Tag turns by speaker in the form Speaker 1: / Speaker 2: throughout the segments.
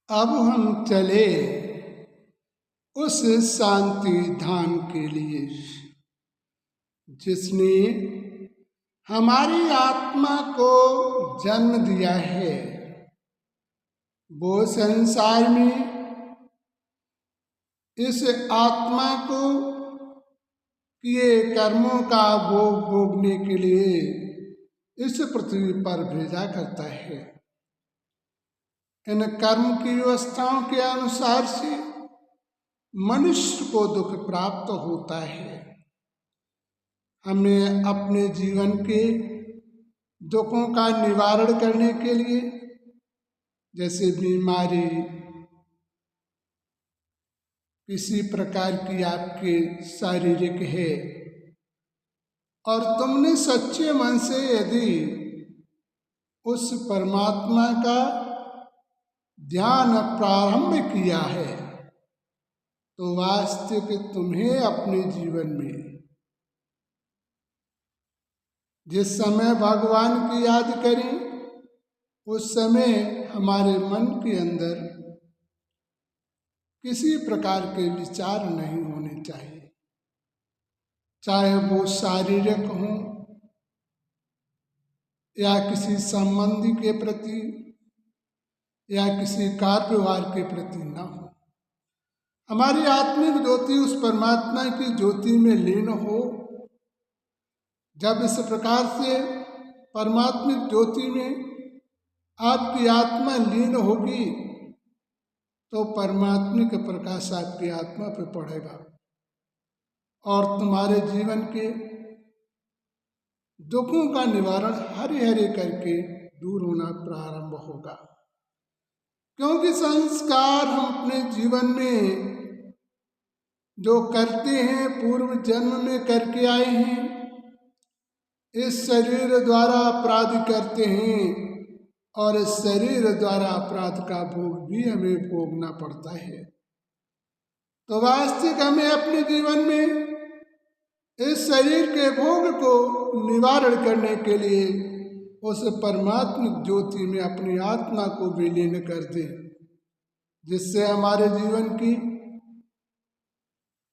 Speaker 1: अब हम चले उस शांति धाम के लिए जिसने हमारी आत्मा को जन्म दिया है। वो संसार में इस आत्मा को किए कर्मों का भोग भोगने के लिए इस पृथ्वी पर भेजा करता है। इन कर्म की व्यवस्थाओं के अनुसार से मनुष्य को दुख प्राप्त होता है। हमें अपने जीवन के दुखों का निवारण करने के लिए, जैसे बीमारी, किसी प्रकार की आपके शारीरिक है, और तुमने सच्चे मन से यदि उस परमात्मा का ध्यान प्रारंभ किया है तो वास्तविक तुम्हें अपने जीवन में जिस समय भगवान की याद करें उस समय हमारे मन के अंदर किसी प्रकार के विचार नहीं होने चाहिए, चाहे वो शारीरिक हो या किसी संबंधी के प्रति या किसी कार व्यवहार के प्रति न हो। हमारी आत्मिक ज्योति उस परमात्मा की ज्योति में लीन हो। जब इस प्रकार से परमात्मिक ज्योति में आपकी आत्मा लीन होगी तो परमात्मिक प्रकाश आपकी आत्मा पर पड़ेगा और तुम्हारे जीवन के दुखों का निवारण हरे हरे करके दूर होना प्रारंभ होगा। क्योंकि संस्कार हम अपने जीवन में जो करते हैं पूर्व जन्म में करके आए हैं, इस शरीर द्वारा अपराध करते हैं और इस शरीर द्वारा अपराध का भोग भी हमें भोगना पड़ता है। तो वास्तविक हमें अपने जीवन में इस शरीर के भोग को निवारण करने के लिए उस परमात्मिक ज्योति में अपनी आत्मा को विलीन कर दे, जिससे हमारे जीवन की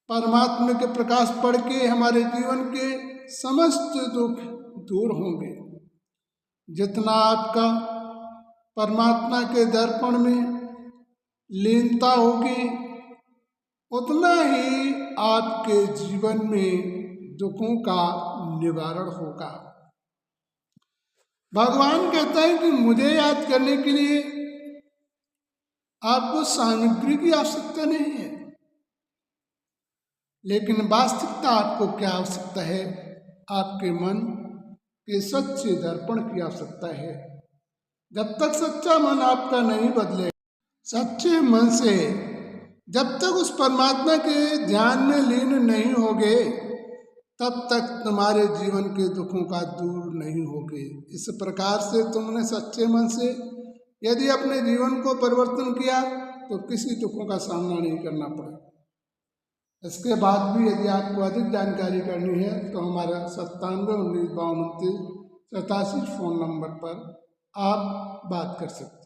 Speaker 1: परमात्मा के प्रकाश पड़ के हमारे जीवन के समस्त दुख दूर होंगे। जितना आपका परमात्मा के दर्पण में लीनता होगी उतना ही आपके जीवन में दुखों का निवारण होगा। भगवान कहता है कि मुझे याद करने के लिए आपको सामग्री की आवश्यकता नहीं है, लेकिन वास्तविकता आपको क्या आवश्यकता है? आपके मन के सच्चे दर्पण की आवश्यकता है। जब तक सच्चा मन आपका नहीं बदले, सच्चे मन से जब तक उस परमात्मा के ध्यान में लीन नहीं होगे तब तक तुम्हारे जीवन के दुखों का दूर नहीं होगे। इस प्रकार से तुमने सच्चे मन से यदि अपने जीवन को परिवर्तन किया तो किसी दुखों का सामना नहीं करना पड़ेगा। इसके बाद भी यदि आपको अधिक जानकारी करनी है तो हमारा 97 19 52 87 फ़ोन नंबर पर आप बात कर सकते हैं।